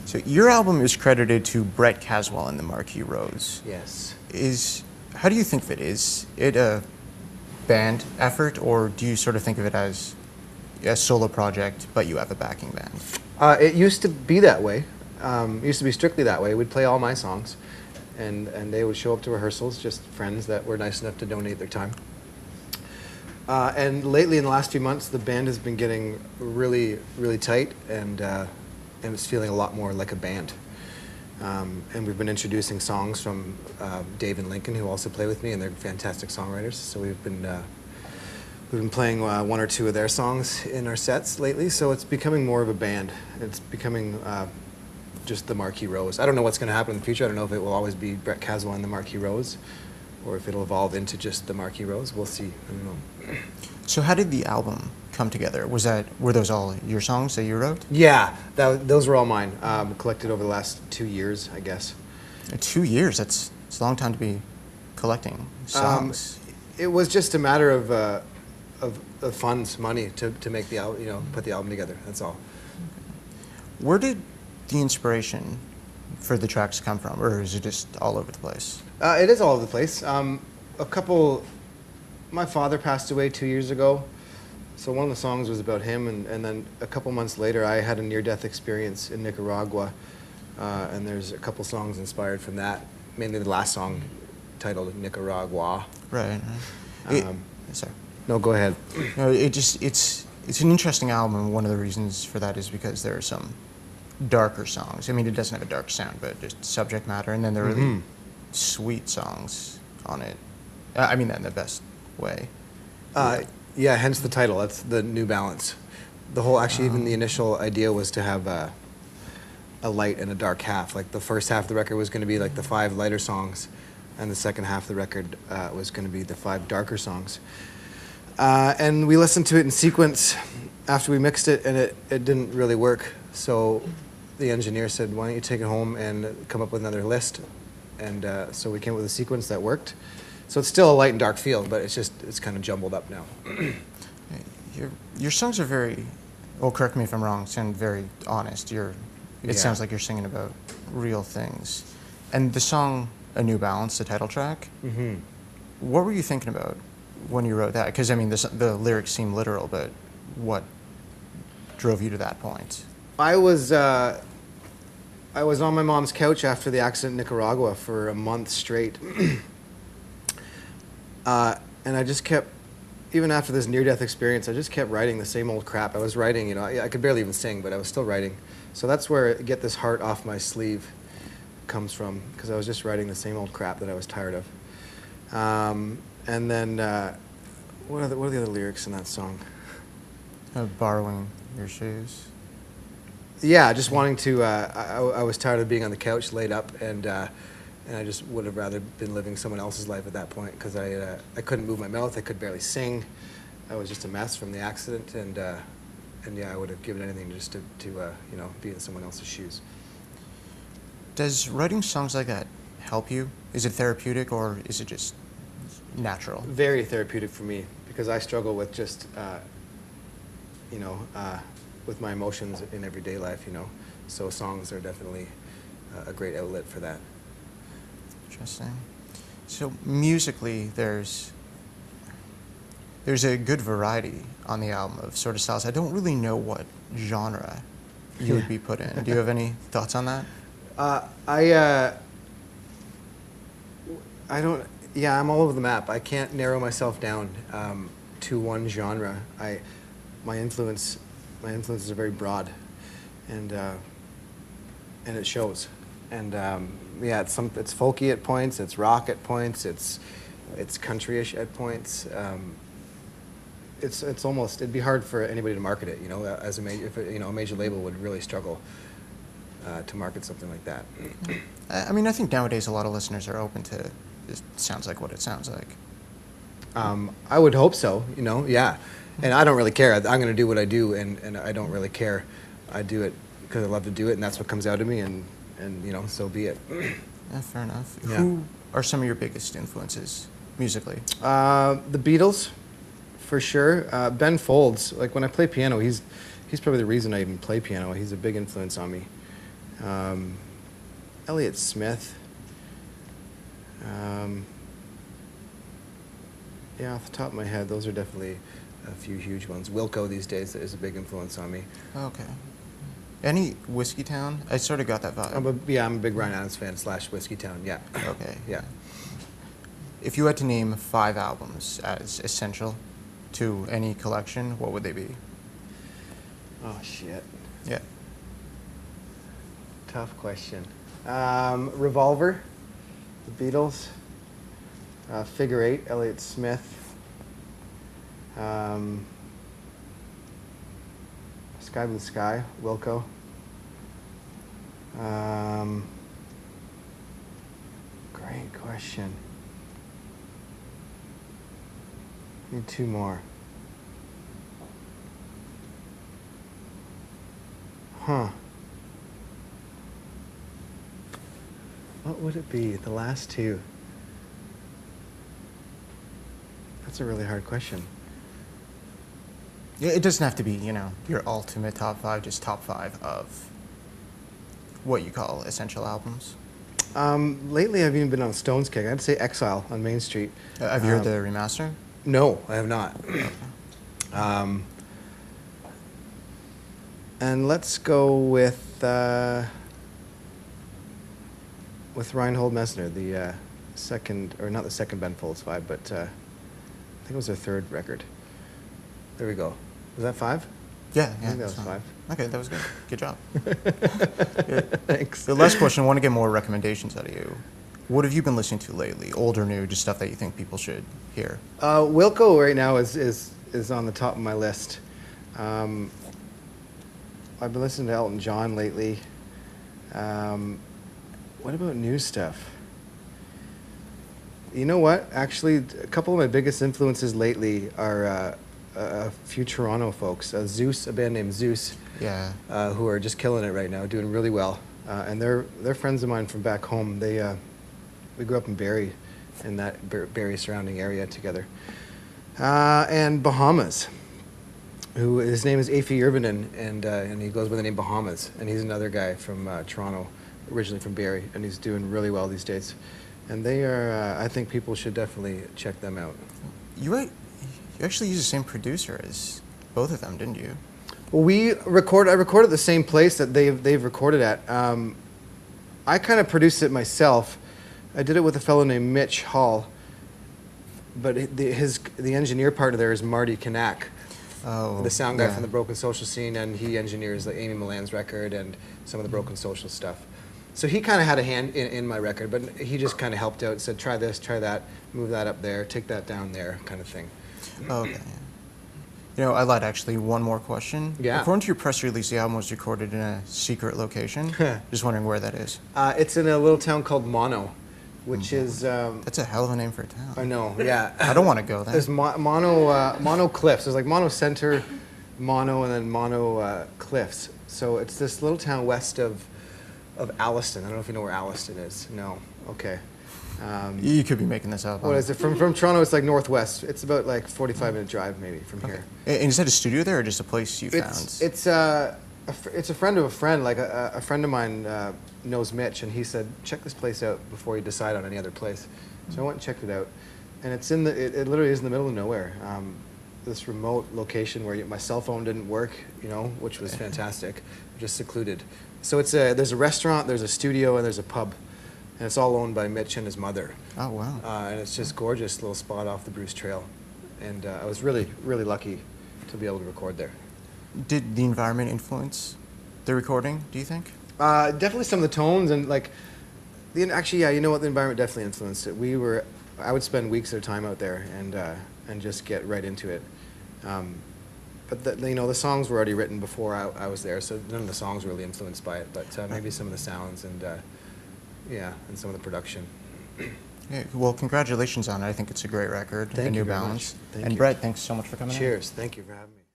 So your album is credited to Brett Caswell and the Marquee Rose. Yes. How do you think of it? Is it a band effort, or do you sort of think of it as a solo project, but you have a backing band? It used to be that way. It used to be strictly that way. We'd play all my songs, and they would show up to rehearsals, just friends that were nice enough to donate their time. And lately, in the last few months, the band has been getting really, really tight, and it's feeling a lot more like a band. And we've been introducing songs from Dave and Lincoln, who also play with me, and they're fantastic songwriters. So we've been playing one or two of their songs in our sets lately. So it's becoming more of a band. It's becoming just the Marquee Rose. I don't know what's going to happen in the future. I don't know if it will always be Brett Caswell and the Marquee Rose, or if it'll evolve into just the Marquee Rose. We'll see. I don't know. So how did the album come together? Were those all your songs that you wrote? Yeah, those were all mine. Collected over the last 2 years, I guess. 2 years? It's a long time to be collecting songs. It was just a matter of funds, money to make the album, put the album together. That's all. Where did the inspiration for the tracks come from, or is it just all over the place? It is all over the place. My father passed away 2 years ago, so one of the songs was about him, and then a couple months later I had a near-death experience in Nicaragua, and there's a couple songs inspired from that, mainly the last song titled Nicaragua. Right. Sorry. No, go ahead. No, it's an interesting album, and one of the reasons for that is because there are some darker songs. I mean, it doesn't have a dark sound, but just subject matter, and then there are really sweet songs on it. I mean that in the best way. Yeah, hence the title. That's the New Balance. The whole, actually, even the initial idea was to have a light and a dark half. Like the first half of the record was going to be like the 5 lighter songs, and the second half of the record was going to be the 5 darker songs. And we listened to it in sequence after we mixed it, and it didn't really work. So the engineer said, "Why don't you take it home and come up with another list?" And so we came up with a sequence that worked. So it's still a light and dark feel, but it's kind of jumbled up now. Your songs are very, well, correct me if I'm wrong, sound very honest. It sounds like you're singing about real things. And the song A New Balance, the title track, what were you thinking about when you wrote that? Because, I mean, the lyrics seem literal, but what drove you to that point? I was on my mom's couch after the accident in Nicaragua for a month straight. And I just kept, even after this near-death experience, I just kept writing the same old crap. I was writing, I could barely even sing, but I was still writing. So that's where Get This Heart Off My Sleeve comes from, because I was just writing the same old crap that I was tired of. And then, what are the other lyrics in that song? Borrowing your shoes. Yeah, just wanting to, I was tired of being on the couch laid up, and I just would have rather been living someone else's life at that point, because I couldn't move my mouth, I could barely sing. I was just a mess from the accident, and yeah, I would have given anything just to be in someone else's shoes. Does writing songs like that help you? Is it therapeutic, or is it just natural? Very therapeutic for me, because I struggle with just, with my emotions in everyday life, So songs are definitely a great outlet for that. Interesting. So musically, there's a good variety on the album of sort of styles. I don't really know what genre you would be put in. Do you have any thoughts on that? I don't. Yeah, I'm all over the map. I can't narrow myself down to one genre. My influences are very broad, and it shows. And yeah, it's folky at points, it's rock at points, it's country-ish at points. It's almost, it'd be hard for anybody to market it, as a major label would really struggle to market something like that. I mean, I think nowadays a lot of listeners are open to it sounds like what it sounds like. I would hope so, yeah. And I don't really care. I'm going to do what I do, and I don't really care. I do it because I love to do it, and that's what comes out of me, and so be it. Yeah, fair enough. Yeah. Who are some of your biggest influences musically? The Beatles, for sure. Ben Folds, like when I play piano, he's probably the reason I even play piano. He's a big influence on me. Elliott Smith. Yeah, off the top of my head, those are definitely a few huge ones. Wilco these days is a big influence on me. Okay. Any Whiskey Town? I sort of got that vibe. I'm a big Ryan Adams fan / Whiskey Town. Yeah. Okay. Yeah. If you had to name 5 albums as essential to any collection, what would they be? Oh shit. Yeah. Tough question. Revolver, the Beatles. Figure 8, Elliott Smith. Sky Blue Sky, Wilco. Great question. Need 2 more. Huh. What would it be? The last 2. That's a really hard question. Yeah, it doesn't have to be, your ultimate top 5, just top 5 of what you call essential albums. Lately, I've even been on a Stones kick. I'd say Exile on Main Street. Have you heard the remaster? No, I have not. And let's go with Reinhold Messner, the second, or not the second Ben Folds 5, but I think it was their 3rd record. There we go. Was that 5? Yeah, I think that was 5. Okay, that was good. Good job. Thanks. The last question, I want to get more recommendations out of you. What have you been listening to lately? Old or new, just stuff that you think people should hear? Wilco right now is on the top of my list. I've been listening to Elton John lately. What about new stuff? You know what? Actually, a couple of my biggest influences lately are a few Toronto folks. Zeus, a band named Zeus, Yeah. who are just killing it right now, doing really well. And they're friends of mine from back home. We grew up in Barrie, in that Barrie surrounding area together. And Bahamas, who his name is Afi Urbanen, and he goes by the name Bahamas. And he's another guy from Toronto, originally from Barrie, and he's doing really well these days. And they are, I think people should definitely check them out. You actually used the same producer as both of them, didn't you? Well, I recorded the same place that they've recorded at. I kind of produced it myself. I did it with a fellow named Mitch Hall, but the engineer partner there is Marty Kanak, the sound guy from the Broken Social scene, and he engineers the Amy Milan's record and some of the Broken Social stuff. So he kind of had a hand in my record, but he just kind of helped out, said try this, try that, move that up there, take that down there, kind of thing. Okay. I lied, actually. One more question. Yeah. According to your press release, the album was recorded in a secret location. Just wondering where that is. It's in a little town called Mono, which is... That's a hell of a name for a town. I know, yeah. I don't want to go there. There's Mono Cliffs. There's like Mono Center, Mono, and then Mono Cliffs. So it's this little town west of Alliston. I don't know if you know where Alliston is. No. Okay. You could be making this up. What is it? From Toronto, it's like northwest. It's about like 45-minute drive maybe from here. And is that a studio there or just a place you found? It's a friend of a friend. Like a friend of mine knows Mitch, and he said, check this place out before you decide on any other place. So I went and checked it out. And it's it literally is in the middle of nowhere. This remote location where my cell phone didn't work, which was fantastic, just secluded. So there's a restaurant, there's a studio, and there's a pub. And it's all owned by Mitch and his mother. Oh, wow. And it's just gorgeous little spot off the Bruce Trail. And I was really, really lucky to be able to record there. Did the environment influence the recording, do you think? Definitely some of the tones and actually, yeah, you know what, the environment definitely influenced it. I would spend weeks at a time out there and just get right into it. But the songs were already written before I was there, so none of the songs were really influenced by it, but maybe some of the sounds and some of the production. Yeah, well, congratulations on it. I think it's a great record. Thank you New very Balance. much. Thank and you. Brett, thanks so much for coming in. Cheers. Thank you for having me.